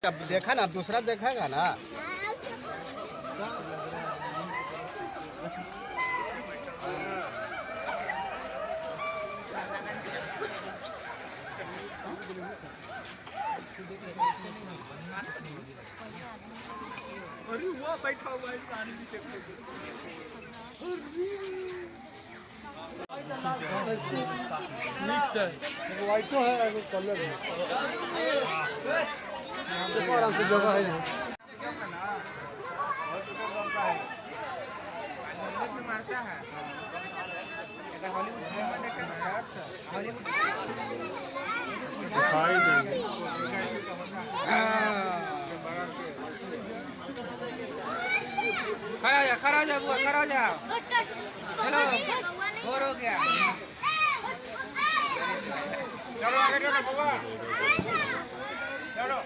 अब देखा ना, दूसरा देखेगा ना। अरे वो बैठा हुआ है पानी भी मिक्स है, व्हाइट है और कलर है। देखो आराम से जगह है मारता है दिखाई देंगे। खड़ा हो जा बुआ, खड़ा हो जा। चलो और हो गया। चलो आगे चलो बुआ, चलो।